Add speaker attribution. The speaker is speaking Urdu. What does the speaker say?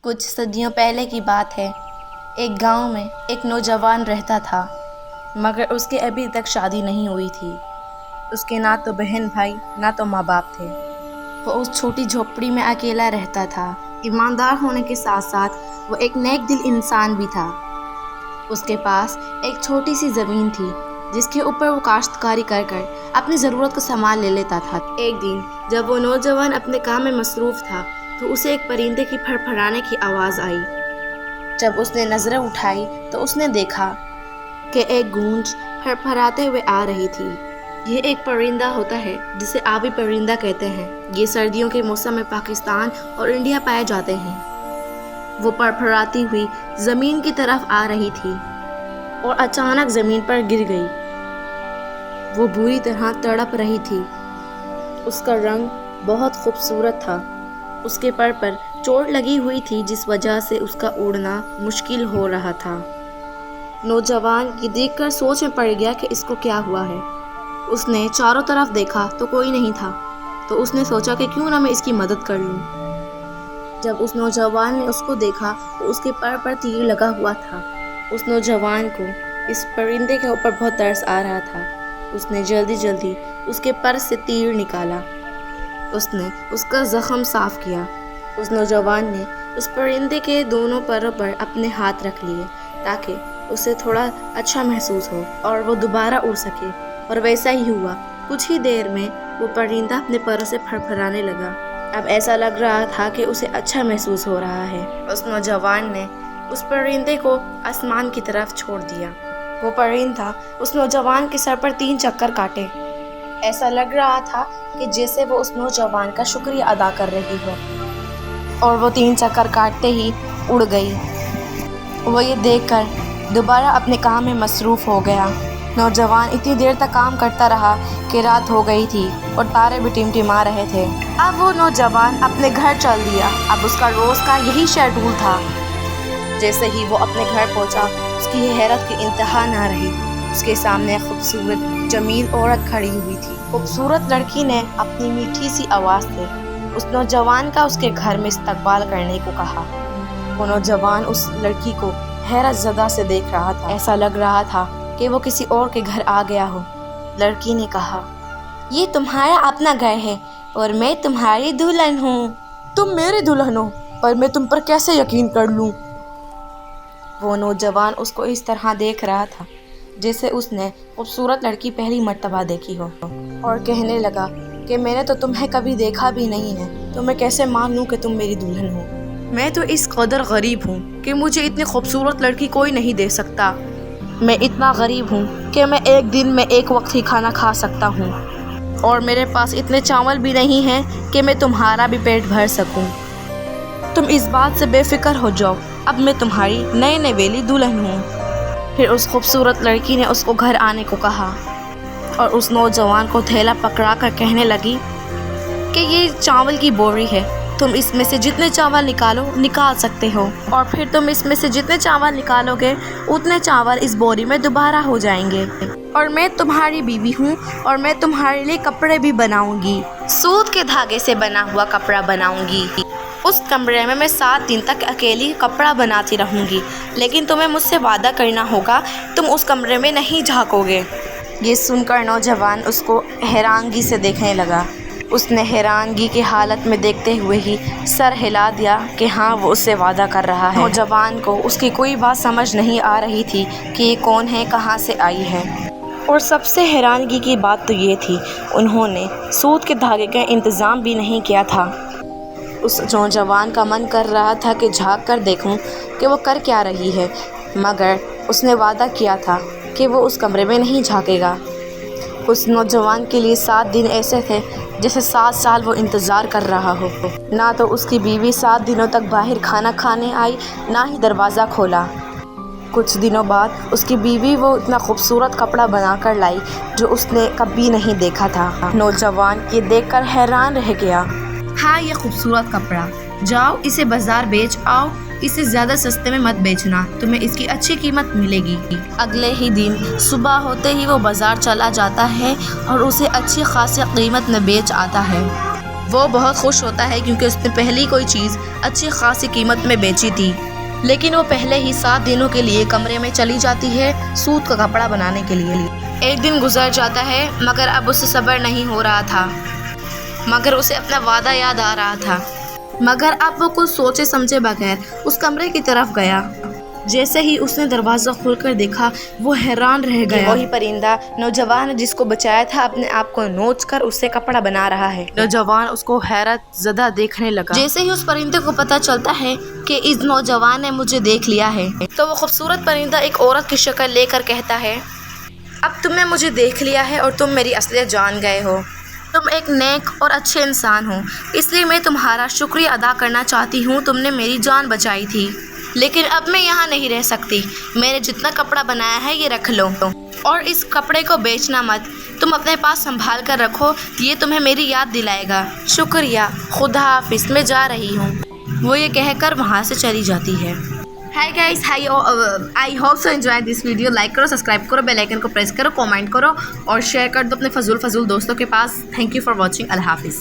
Speaker 1: کچھ صدیوں پہلے کی بات ہے۔ ایک گاؤں میں ایک نوجوان رہتا تھا، مگر اس کے ابھی تک شادی نہیں ہوئی تھی۔ اس کے نہ تو بہن بھائی نہ تو ماں باپ تھے۔ وہ اس چھوٹی جھوپڑی میں اکیلا رہتا تھا۔ ایماندار ہونے کے ساتھ ساتھ وہ ایک نیک دل انسان بھی تھا۔ اس کے پاس ایک چھوٹی سی زمین تھی جس کے اوپر وہ کاشتکاری کر کر اپنی ضرورت کو سنبھال لے لیتا تھا۔ ایک دن جب وہ نوجوان اپنے کام میں مصروف تھا تو اسے ایک پرندے کی پھڑپھڑانے کی آواز آئی۔ جب اس نے نظریں اٹھائی تو اس نے دیکھا کہ ایک گونج پھڑپھڑاتے ہوئے آ رہی تھی۔ یہ ایک پرندہ ہوتا ہے جسے آبی پرندہ کہتے ہیں۔ یہ سردیوں کے موسم میں پاکستان اور انڈیا پائے جاتے ہیں۔ وہ پھڑپھڑاتی ہوئی زمین کی طرف آ رہی تھی اور اچانک زمین پر گر گئی۔ وہ بری طرح تڑپ رہی تھی۔ اس کا رنگ بہت خوبصورت تھا۔ اس کے پر چوٹ لگی ہوئی تھی جس وجہ سے اس کا اڑنا مشکل ہو رہا تھا۔ نوجوان یہ دیکھ کر سوچ میں پڑ گیا کہ اس کو کیا ہوا ہے۔ اس نے چاروں طرف دیکھا تو کوئی نہیں تھا، تو اس نے سوچا کہ کیوں نہ میں اس کی مدد کر لوں۔ جب اس نوجوان نے اس کو دیکھا تو اس کے پر تیر لگا ہوا تھا۔ اس نوجوان کو اس پرندے کے اوپر بہت ترس آ رہا تھا۔ اس نے جلدی اس کے پر سے تیر نکالا۔ اس نے اس کا زخم صاف کیا۔ اس نوجوان نے اس پرندے کے دونوں پروں پر اپنے ہاتھ رکھ لیے تاکہ اسے تھوڑا اچھا محسوس ہو اور وہ دوبارہ اڑ سکے، اور ویسا ہی ہوا۔ کچھ ہی دیر میں وہ پرندہ اپنے پروں سے پھڑپھڑانے لگا۔ اب ایسا لگ رہا تھا کہ اسے اچھا محسوس ہو رہا ہے۔ اس نوجوان نے اس پرندے کو آسمان کی طرف چھوڑ دیا۔ وہ پرندہ اس نوجوان کے سر پر 3 چکر کاٹے۔ ایسا لگ رہا تھا کہ جیسے وہ اس نوجوان کا شکریہ ادا کر رہی ہو، اور وہ 3 چکر کاٹتے ہی اڑ گئی۔ وہ یہ دیکھ کر دوبارہ اپنے کام میں مصروف ہو گیا۔ نوجوان اتنی دیر تک کام کرتا رہا کہ رات ہو گئی تھی اور تارے بھی ٹمٹما رہے تھے۔ اب وہ نوجوان اپنے گھر چل دیا۔ اب اس کا روز کا یہی شیڈول تھا۔ جیسے ہی وہ اپنے گھر پہنچا، اس کی حیرت کی انتہا نہ رہی۔ اس کے سامنے خوبصورت جمیل عورت کھڑی ہوئی تھی۔ خوبصورت لڑکی نے اپنی میٹھی سی آواز سے اس نوجوان کا اس کے گھر میں استقبال کرنے کو کہا۔ وہ نوجوان اس لڑکی کو حیرت زدہ سے دیکھ رہا تھا۔ ایسا لگ رہا تھا کہ وہ کسی اور کے گھر آ گیا ہو۔ لڑکی نے کہا، یہ تمہارا اپنا گھر ہے اور میں تمہاری دلہن ہوں۔ تم میری دلہن ہو اور میں تم پر کیسے یقین کر لوں؟ وہ نوجوان اس کو اس طرح دیکھ رہا تھا جیسے اس نے خوبصورت لڑکی پہلی مرتبہ دیکھی ہو، اور کہنے لگا کہ میں نے تو تمہیں کبھی دیکھا بھی نہیں ہے، تو میں کیسے مان لوں کہ تم میری دلہن ہو؟ میں تو اس قدر غریب ہوں کہ مجھے اتنی خوبصورت لڑکی کوئی نہیں دے سکتا۔ میں اتنا غریب ہوں کہ میں ایک دن میں ایک وقت ہی کھانا کھا سکتا ہوں، اور میرے پاس اتنے چاول بھی نہیں ہیں کہ میں تمہارا بھی پیٹ بھر سکوں۔ تم اس بات سے بے فکر ہو جاؤ، اب میں تمہاری نئی نویلی دلہن ہوں۔ پھر اس خوبصورت لڑکی نے اس کو گھر آنے کو کہا، اور اس نوجوان کو تھیلا پکڑا کر کہنے لگی کہ یہ چاول کی بوری ہے، تم اس میں سے جتنے چاول نکال سکتے ہو، اور پھر تم اس میں سے جتنے چاول نکالو گے اتنے چاول اس بوری میں دوبارہ ہو جائیں گے، اور میں تمہاری بیوی ہوں اور میں تمہارے لیے کپڑے بھی بناؤں گی، سوت کے دھاگے سے بنا ہوا کپڑا بناؤں گی۔ اس کمرے میں 7 دن تک اکیلی کپڑا بناتی رہوں گی، لیکن تمہیں مجھ سے وعدہ کرنا ہوگا تم اس کمرے میں نہیں جھانکو گے۔ یہ سن کر نوجوان اس کو حیرانگی سے دیکھنے لگا۔ اس نے حیرانگی کی حالت میں دیکھتے ہوئے ہی سر ہلا دیا کہ ہاں وہ اس سے وعدہ کر رہا ہے۔ نوجوان کو اس کی کوئی بات سمجھ نہیں آ رہی تھی کہ یہ کون ہے، کہاں سے آئی ہے، اور سب سے حیرانگی کی بات تو یہ تھی انہوں نے سوت کے دھاگے کا انتظام بھی نہیں کیا تھا۔ اس نوجوان کا من کر رہا تھا کہ جھانک کر دیکھوں کہ وہ کر کیا رہی ہے، مگر اس نے وعدہ کیا تھا کہ وہ اس کمرے میں نہیں جھانکے گا۔ اس نوجوان کے لیے 7 دن ایسے تھے جیسے 7 سال وہ انتظار کر رہا ہو۔ نہ تو اس کی بیوی 7 دنوں تک باہر کھانا کھانے آئی، نہ ہی دروازہ کھولا۔ کچھ دنوں بعد اس کی بیوی وہ اتنا خوبصورت کپڑا بنا کر لائی جو اس نے کبھی نہیں دیکھا تھا۔ نوجوان یہ دیکھ کر حیران رہ گیا۔ ہاں، یہ خوبصورت کپڑا، جاؤ اسے بازار بیچ آؤ، اسے زیادہ سستے میں مت بیچنا، تمہیں اس کی اچھی قیمت ملے گی۔ اگلے ہی دن صبح ہوتے ہی وہ بازار چلا جاتا ہے اور اسے اچھی خاصی قیمت میں بیچ آتا ہے۔ وہ بہت خوش ہوتا ہے کیونکہ اس نے پہلی کوئی چیز اچھی خاصی قیمت میں بیچی تھی، لیکن وہ پہلے ہی 7 دنوں کے لیے کمرے میں چلی جاتی ہے سوت کا کپڑا بنانے کے لیے۔ ایک دن گزر جاتا ہے مگر اب اسے صبر نہیں ہو رہا تھا، مگر اسے اپنا وعدہ یاد آ رہا تھا، مگر اب وہ کچھ سوچے سمجھے بغیر اس کمرے کی طرف گیا۔ جیسے ہی اس نے دروازہ کھول کر دیکھا وہ حیران رہ گیا، وہی پرندہ نوجوان جس کو بچایا تھا اپنے آپ کو نوچ کر اس سے کپڑا بنا رہا ہے۔ نوجوان اس کو حیرت زدہ دیکھنے لگا۔ جیسے ہی اس پرندے کو پتہ چلتا ہے کہ اس نوجوان نے مجھے دیکھ لیا ہے تو وہ خوبصورت پرندہ ایک عورت کی شکل لے کر کہتا ہے، اب تم نے مجھے دیکھ لیا ہے اور تم میری اصلیت جان گئے ہو، تم ایک نیک اور اچھے انسان ہو، اس لیے میں تمہارا شکریہ ادا کرنا چاہتی ہوں، تم نے میری جان بچائی تھی، لیکن اب میں یہاں نہیں رہ سکتی، میں نے جتنا کپڑا بنایا ہے یہ رکھ لو اور اس کپڑے کو بیچنا مت، تم اپنے پاس سنبھال کر رکھو، یہ تمہیں میری یاد دلائے گا، شکریہ، خدا حافظ، میں جا رہی ہوں۔ وہ یہ کہہ کر وہاں سے چلی جاتی ہے۔ Hi guys, I hope so enjoy this video. Like کرو، سبسکرائب کرو، بیل آئیکن کو پریس کرو، کامنٹ کرو اور شیئر کر دو اپنے فضول دوستوں کے پاس۔ Thank you for watching. Allah حافظ۔